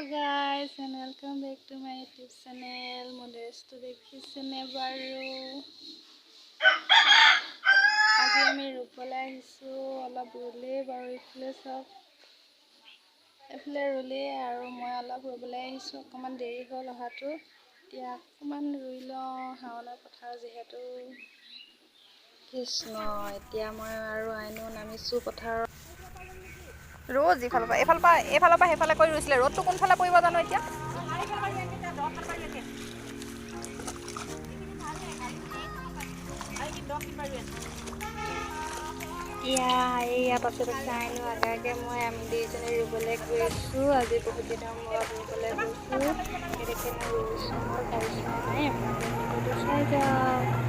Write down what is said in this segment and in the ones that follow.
guys and welcome back to my YouTube channel. Modest dekhishene baru aji ami rupala ahisu olap rule baru ifle sob ifle rule aru moi olap rubole ahisu okaman deri hol ohatu tia okaman ruilo haona pathar jehetu Krishna etia moi aru ainu namisu pathar रोज एफाल पा हेफाले करि रुइছিলে रोडটো কোনফালে পৰিব জানো এতিয়া या पाছত চাইনো আগাগে মই আমি দুইজনে ৰুবলে গৈছো আজি বহুত দিনৰ মূৰত ৰুবলে গৈছো এদিকে ৰুইছো মোৰ পাৰিছে নাই আপোনালোকে চাই যাওক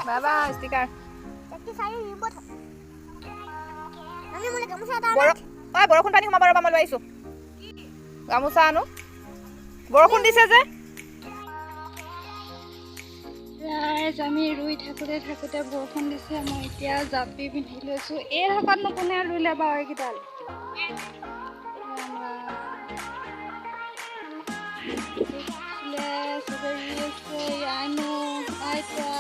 Baba stiker. Tapi saya ribut. Nanti mulai kamu saya tahu. Borokhun pani homa bara mal baisu. Gamusa anu. Borokhun dise je. Guys, ami rui thakute borokhun dise moi etia japi pinhi লৈছো এই হাকাত নকনে লুইলে বা এই কিডাল le sebe ainu aita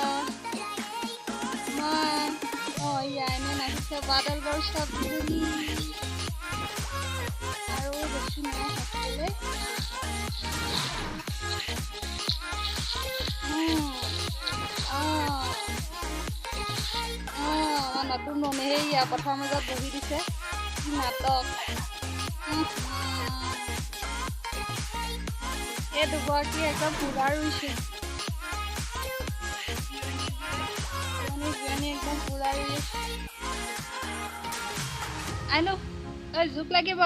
ini nanti badal ବର୍ଷା ধুলি আৰু বেছি নাই হাতলে নতুন মনে ইয়া কথা মাজত বহি দিছে নাটক এই দুগৰাকী একদম পুৰা ৰুইছে एकदम पूरा आइनो ओइ जुक লাগিব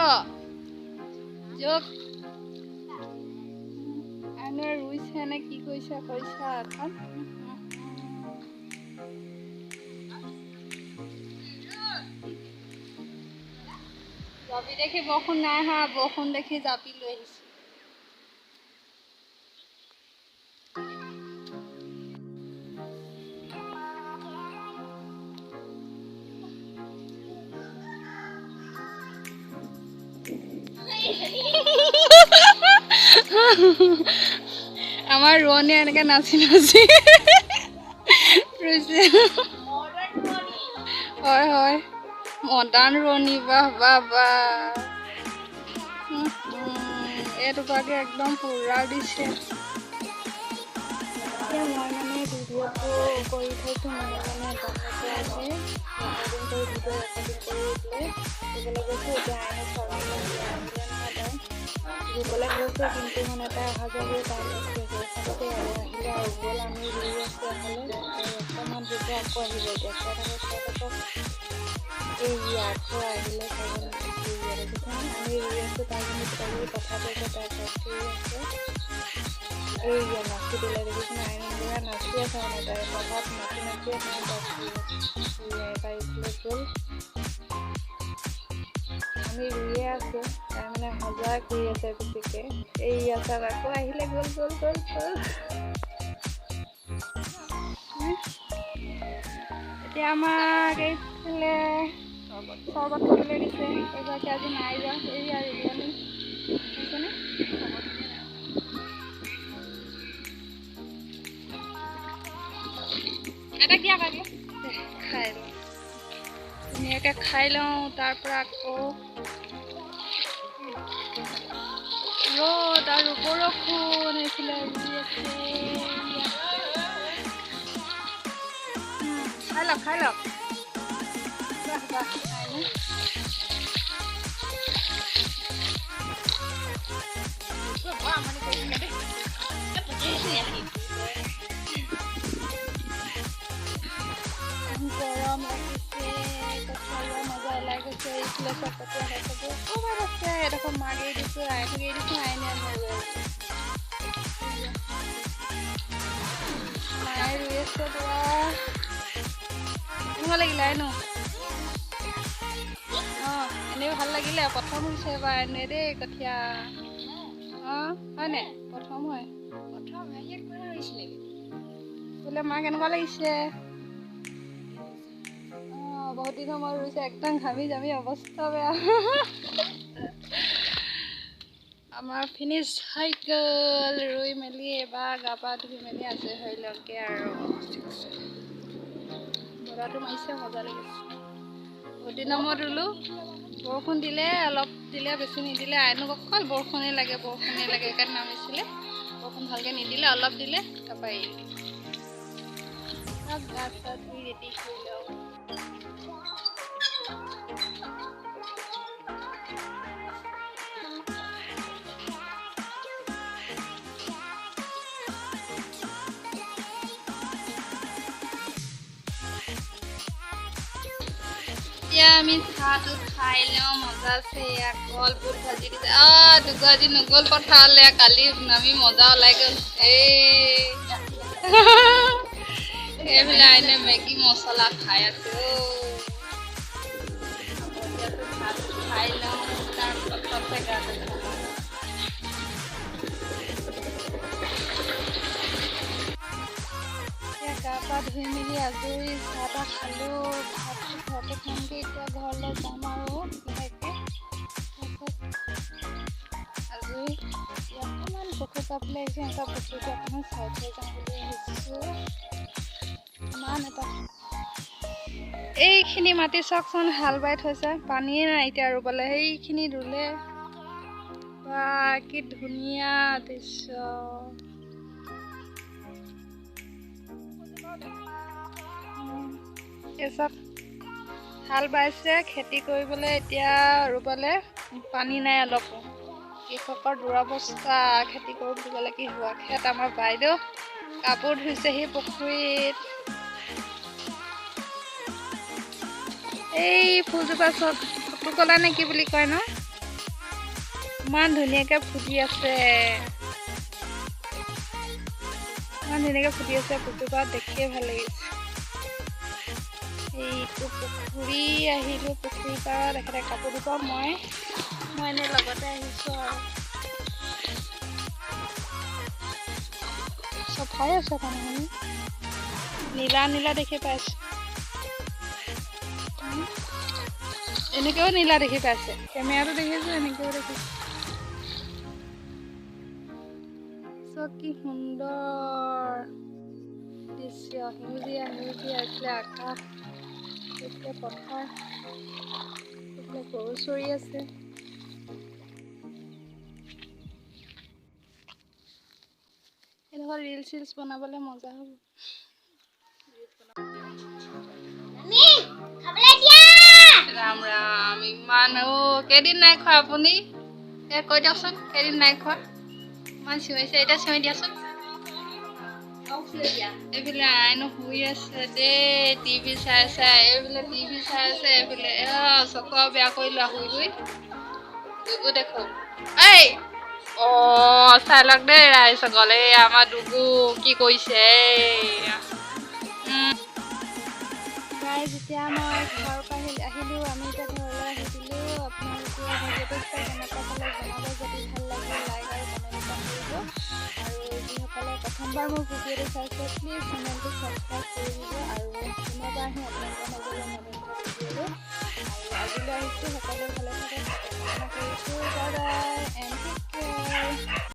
जुक आइनो रुइছে নে কি কইছা এখন জাপি দেখি বৰষুণ নাই হা বৰষুণ দেখি জাপি লৈ আহিছে আমাৰ ৰনি এনেকে নাচি হয় হয় মডাৰ্ন ৰনি বাহ বাহ বাহ এটুকুৱাকে একদম পুৰা দিছে মই মানে ভিডিঅ'টো কৰি থৈছো মানে বাহিৰতে আছে ভিডিঅ' ৰেকৰ্ডিং কৰি দিলে গৈছো এতিয়া আইনে ৰুবলৈ গৈছে কিন্তু মানে তাই অহা যোৱা কৰি তাই আহিলে আৰু গ'ল আমি ৰুই আছোঁ এফালে অকণমান দিব আকৌ আহিব এতিয়া এই আকৌ আহিলে আমি ৰুই আছোঁ তাই কিন্তু কিতাপি কথা কৈছে তাই ঘৰত ৰুই আছে এই নাচি দিলে দেখিছোঁ আইনবিলাক নাচি আছে মানে তাই পথাৰত নাচি আছে তাই স্কুলত গ'ল আমি ৰুইয়ে আছোঁ তাই মানে সজাই কৰি আছে বেছিকৈ এই আচাৰ আকৌ আহিলে গ'ল এতিয়া আমাক এইফালে চৰবত খাবলৈ দিছে এইগৰাকী আজি নাই যোৱা এই আৰু ৰুবনি শুনিছেনে এটা দিয়া কাগে খাই লওঁ ধুনীয়াকৈ খাই লওঁ তাৰ পৰা আকৌ ৰ'দ আৰু বৰষুণ এইফালে ৰুই আছে lọc gồm là cái cái mजा lại cái chơi là सब पता है सब ओ बाबा क्या है देखो मागे दिस आए ने मोबाइल माय रेस तो ভাল লাগিলে ন এনে ভাল লাগিলে প্ৰথম হৈছে বা এনে দেই কঠিয়া হয় নে প্ৰথম হয় হেক কৰা হৈছিলে বোলে মা কেনেকুৱা লাগিছে बहुत दिन मैं रुई से एकदम घामी जामी अवस्था बेया आमार फिनिश হৈ গল रुई मेली एबार गा पा धुई मेली आजे হৈ লকে আৰু বৰাটো মাইছে মজা লাগিছে বহুত দিন মই ৰুলো বৰষুণ দিলে অলপ দিলে বেছি নিদিলে আইনক অকল বৰষুণে লাগে কাৰণ নামিছিলে বৰষুণ ভালকে নিদিলে অলপ দিলে তাপাই সব গাছা ধুই ৰেডি কৰিলো আমি চাহটো খাই লওঁ মজা আছে কল বুট ভাজি দিছে দুগো আজি নগল পঠালে কালি নামি মজা ওলাই গ'ল এইফালে আইনে মেগী মছলা খাই আছে খাই লওঁ তাৰ পাছতে গা পা ধুই মেলি আজৰি চাহ খালো ঘৰতে খামগে এতিয়া ঘৰলৈ যাম আৰু আজৰি অকণমান পুখুৰী পাবলৈ আহিছে এনেকুৱা পুখুৰীটো অকণমান চাই থৈ যাম বুলি ভাবিছোঁ ইমান এটা এইখিনি মাটি চাওকচোন হাল বাই থৈছে পানীয়ে নাই এতিয়া ৰুবলৈ সেইখিনি ৰুলে বা কি ধুনীয়া দৃশ্য এসব হাল বাইছে খেতি কৰিবলৈ এতিয়া ৰুবলৈ পানী নাই অলপ কৃষকৰ দুৰৱস্থা খেতি কৰিব গ'লে কি হোৱা খেত আমাৰ বাইদেউ কাপোৰ ধুইছেহি পুখুৰীত এই ফুলজোপা চব ফুটুকলা নে কি বুলি কয় ন ইমান ধুনীয়াকৈ ফুটি আছে ফুলজোপা দেখিয়ে ভাল লাগিছে এইটো পুখুৰী আহিলোঁ পুখুৰীৰ পৰা দেখাতে কাপোৰ ধুব মই এনেই লগতে আহিছোঁ আৰু চফাই আছে পানীখিনি নীলা দেখি পাইছোঁ এনেকৈও নীলা দেখি পাইছে কেমেৰাটো দেখিছোঁ এনেকৈও দেখিছোঁ চব কি সুন্দৰ দৃশ্য সেউজীয়া এইফালে আকাশ এইফালে পথাৰ এইফালে গৰু চৰি আছে এইডোখৰ ৰিল চিলছ বনাবলৈ মজা হ'ব ৰাম ৰাম ইমান কেইদিন নাই খোৱা আপুনি কৈ দিয়কচোন কেইদিন নাই খোৱা ইমান চিঞৰিছে এতিয়া চিঞৰি দিয়াচোন এইফালে আইনো শুই আছে দেই টিভি চাই এইফালে টিভি চাই আছে এইফালে চকু বেয়া কৰি লোৱা শুই দুগু দেখো এই চাই লওক দেই ৰাইজ গ'লে আমাৰ দুগু কি কৰিছে যেতিয়া মই ঘৰৰ পৰা আহিলোঁ আমি এতিয়া ঘৰলৈ আহিছিলোঁ আপোনালোকে ভিডিঅ'টো চাই কেনেকুৱা পালে জনাব যদি ভাল লাগে লাইক আৰু কমেণ্ট কৰিব আৰু যিসকলে প্ৰথমবাৰ মোৰ ভিডিঅ'টো চাইছে প্লিজ চেনেলটো ছাবস্ক্ৰাইব কৰি দিব আৰু পুনৰবাৰ আহি আপোনালোকৰ মাজলৈ নতুন ভিডিঅ'টো আৰু আজিলৈ আহিছোঁ সকলোৱে ভালে থাকে কৰিছোঁ bye bye and take care